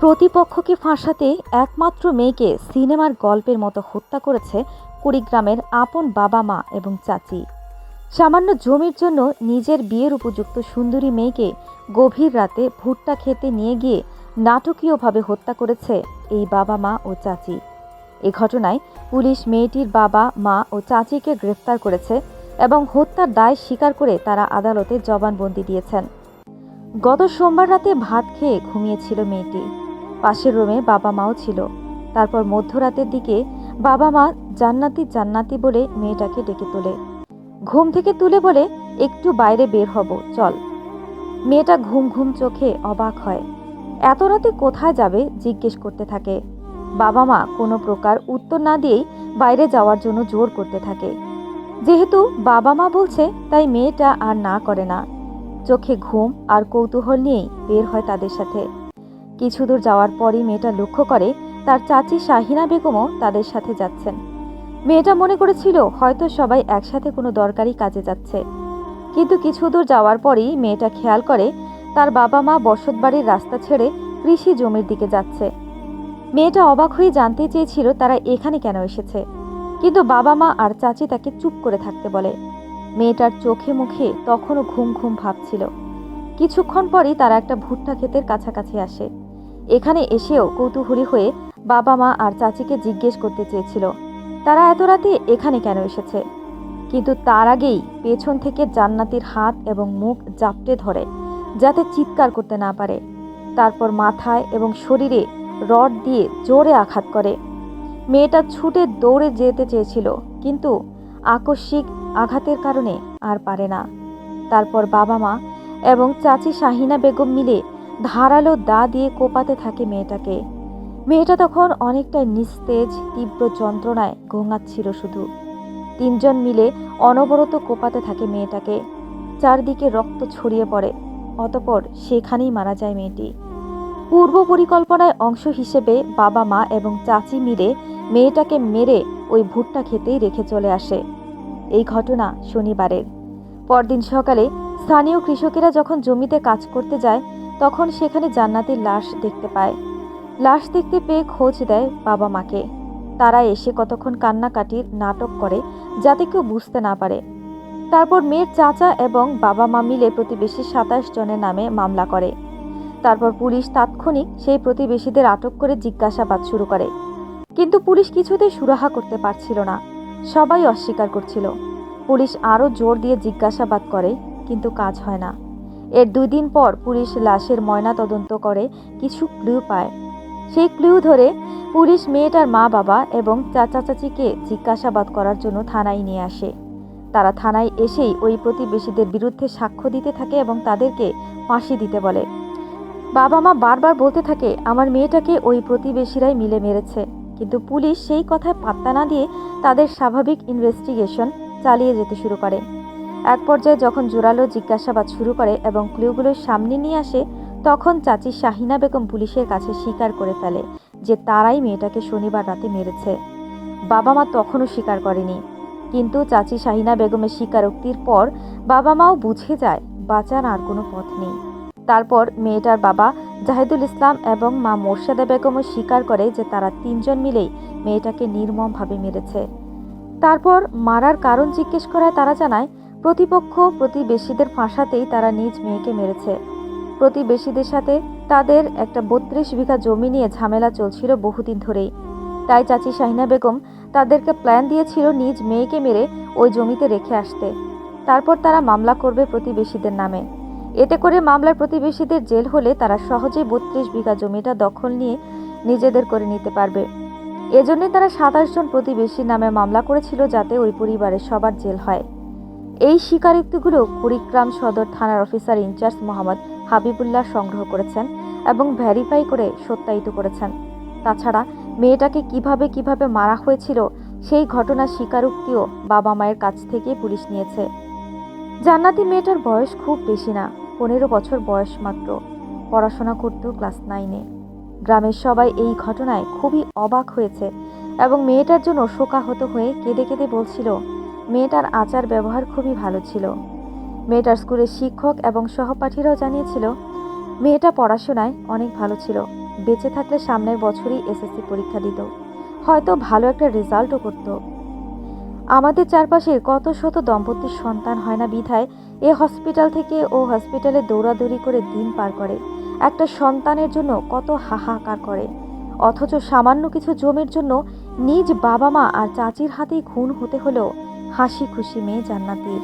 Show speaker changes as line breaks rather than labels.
প্রতিপক্ষকে ফাঁসাতে একমাত্র মেয়েকে সিনেমার গল্পের মতো হত্যা করেছে কুড়িগ্রামের আপন বাবা মা এবং চাচি। সামান্য জমির জন্য নিজের বিয়ের উপযুক্ত সুন্দরী মেয়েকে গভীর রাতে ভুট্টা খেতে নিয়ে গিয়ে নাটকীয়ভাবে হত্যা করেছে এই বাবা মা ও চাচি। এ ঘটনায় পুলিশ মেয়েটির বাবা মা ও চাচিকে গ্রেফতার করেছে এবং হত্যার দায় স্বীকার করে তারা আদালতে জবানবন্দি দিয়েছেন। গত সোমবার রাতে ভাত খেয়ে ঘুমিয়েছিল মেয়েটি। পাশের রুমে বাবা মাও ছিল। তারপর মধ্যরাতের দিকে বাবা মা জান্নাতি জান্নাতি বলে মেয়েটাকে ডেকে তোলে। ঘুম থেকে তুলে বলে, একটু বাইরে বের হব, চল। মেয়েটা ঘুম ঘুম চোখে অবাক হয়। এত রাতে কোথায় যাবে জিজ্ঞেস করতে থাকে। বাবা মা কোনো প্রকার উত্তর না দিয়েই বাইরে যাওয়ার জন্য জোর করতে থাকে। যেহেতু বাবা মা বলছে তাই মেয়েটা আর না করে না। চোখে ঘুম আর কৌতূহল নিয়েই বের হয় তাদের সাথে। কিছু দূর যাওয়ার পরই মেয়েটা লক্ষ্য করে তার চাচি শাহিনা বেগমও তাদের সাথে যাচ্ছেন। মেয়েটা মনে করেছিল হয়তো সবাই একসাথে কোনো দরকারি কাজে যাচ্ছে, কিন্তু কিছু দূর যাওয়ার পরই মেয়েটা খেয়াল করে তার বাবা মা বসতবাড়ির রাস্তা ছেড়ে কৃষি জমির দিকে যাচ্ছে। মেয়েটা অবাক হয়ে জানতে চেয়েছিল তারা এখানে কেন এসেছে, কিন্তু বাবা মা আর চাচি তাকে চুপ করে থাকতে বলে। মেয়েটার চোখে মুখে তখনও ঘুম ঘুম ভাব ছিল। কিছুক্ষণ পরই তারা একটা ভুট্টা ক্ষেতের কাছাকাছি আসে। এখানে এসেও কৌতূহলী হয়ে বাবা মা আর চাচিকে জিজ্ঞেস করতে চেয়েছিল তারা এত রাতে এখানে কেন এসেছে, কিন্তু তার আগেই পেছন থেকে জান্নাতির হাত এবং মুখ জাপটে ধরে যাতে চিৎকার করতে না পারে। তারপর মাথায় এবং শরীরে রড দিয়ে জোরে আঘাত করে। মেয়েটা ছুটে দৌড়ে যেতে চেয়েছিল, কিন্তু আকস্মিক আঘাতের কারণে আর পারে না। তারপর বাবা মা এবং চাচি শাহিনা বেগম মিলে ধারালো দা দিয়ে কোপাতে থাকে মেয়েটাকে। মেয়েটা তখন অনেকটাই নিস্তেজ, তীব্র যন্ত্রণায় ঘুমাচ্ছিল শুধু। তিনজন মিলে অনবরত কোপাতে থাকে মেয়েটাকে। চারদিকে রক্ত ছড়িয়ে পড়ে। অতঃপর সেখানেই মারা যায় মেয়েটি। পূর্ব পরিকল্পনায় অংশ হিসেবে বাবা মা এবং চাচি মিলে মেয়েটাকে মেরে ওই ভুট্টা খেতেই রেখে চলে আসে। এই ঘটনা শনিবারের। পরদিন সকালে স্থানীয় কৃষকেরা যখন জমিতে কাজ করতে যায় তখন সেখানে জান্নাতির লাশ দেখতে পায়। লাশ দেখতে পেয়ে খোঁজ দেয় বাবা মাকে। তারা এসে কতক্ষণ কান্নাকাটির নাটক করে যাতে কেউ বুঝতে না পারে। তারপর মেয়ের চাচা এবং বাবা মা মিলে প্রতিবেশী 27 জনের নামে মামলা করে। তারপর পুলিশ তাৎক্ষণিক সেই প্রতিবেশীদের আটক করে জিজ্ঞাসাবাদ শুরু করে, কিন্তু পুলিশ কিছুতেই সুরাহা করতে পারছিল না। সবাই অস্বীকার করছিল। পুলিশ আরও জোর দিয়ে জিজ্ঞাসাবাদ করে, কিন্তু কাজ হয় না। এর 2 দিন পর পুলিশ লাশের ময়না তদন্ত করে কিছু ক্লু পায়। সেই ক্লু ধরে পুলিশ মেয়েটার মা বাবা এবং চাচা চাচিকে জিজ্ঞাসাবাদ করার জন্য থানায় নিয়ে আসে। তারা থানায় এসেই ওই প্রতিবেশীদের বিরুদ্ধে সাক্ষ্য দিতে থাকে এবং তাদেরকে ফাঁসি দিতে বলে। বাবা মা বারবার বলতে থাকে আমার মেয়েটাকে ওই প্রতিবেশীরাই মিলে মেরেছে, কিন্তু পুলিশ সেই কথায় পাত্তা না দিয়ে তাদের স্বাভাবিক ইনভেস্টিগেশন চালিয়ে যেতে শুরু করে। এক পর্যায়ে যখন জোরালো জিজ্ঞাসাবাদ শুরু করে এবং ক্লুগুলো সামনে নিয়ে আসে, তখন চাচি শাহিনা বেগম পুলিশের কাছে স্বীকার করে ফেলে যে তারাই মেয়েটাকে শনিবার রাতে মেরেছে। বাবা মা তখনও স্বীকার করেনি, কিন্তু চাচি শাহিনা বেগমের স্বীকারোক্তির পর বাবা মাও বুঝে যায় বাঁচার আর কোনো পথ নেই। তারপর মেয়েটার বাবা জাহিদুল ইসলাম এবং মা মোর্শেদা বেগমও স্বীকার করে যে তারা 3 জন মিলেই মেয়েটাকে নির্মমভাবে মেরেছে। তারপর মারার কারণ জিজ্ঞেস করায় তারা জানায় প্রতিপক্ষ প্রতিবেশীদের ফাঁসাতেই তারা নিজ মেয়েকে মেরেছে। প্রতিবেশীদের সাথে তাদের একটা 32 বিঘা জমি নিয়ে ঝামেলা চলছিল বহুদিন ধরেই। তাই চাচি শাহিনা বেগম তাদেরকে প্ল্যান দিয়েছিল নিজ মেয়েকে মেরে ওই জমিতে রেখে আসতে। তারপর তারা মামলা করবে প্রতিবেশীদের নামে। এতে করে মামলার প্রতিবেশীদের জেল হলে তারা সহজেই 32 বিঘা জমিটা দখল নিয়ে নিজেদের করে নিতে পারবে। এজন্যই তারা 27 জন প্রতিবেশীর নামে মামলা করেছিল যাতে ওই পরিবারের সবার জেল হয়। এই স্বীকারোক্তিগুলো কুড়িগ্রাম সদর থানার অফিসার ইনচার্জ মোহাম্মদ হাবিবুল্লাহ সংগ্রহ করেছেন এবং ভেরিফাই করে সত্যায়িত করেছেন। তাছাড়া মেয়েটাকে কিভাবে মারা হয়েছিল সেই ঘটনার স্বীকারোক্তিও বাবা মায়ের কাছ থেকে পুলিশ নিয়েছে। জান্নাতি মেয়েটার বয়স খুব বেশি না, 15 বছর বয়স মাত্র। পড়াশোনা করত ক্লাস 9-এ। গ্রামের সবাই এই ঘটনায় খুবই অবাক হয়েছে এবং মেয়েটার জন্য শোকাহত হয়ে কেঁদে কেঁদে বলছিল মেয়েটার আচার ব্যবহার খুবই ভালো ছিল। মেয়েটার স্কুলের শিক্ষক এবং সহপাঠীরাও জানিয়েছিল মেয়েটা পড়াশোনায় অনেক ভালো ছিল। বেঁচে থাকলে সামনের বছরই এসএসসি পরীক্ষা দিত, হয়তো ভালো একটা রেজাল্টও করত। আমাদের চারপাশে কত শত দম্পতির সন্তান হয় না বিধায় এ হসপিটাল থেকে ও হসপিটালে দৌড়াদৌড়ি করে দিন পার করে, একটা সন্তানের জন্য কত হাহাকার করে। অথচ সামান্য কিছু জমির জন্য নিজ বাবা মা আর চাচির হাতেই খুন হতে হলো হাসি খুশি মেয়ে জান্নাতির।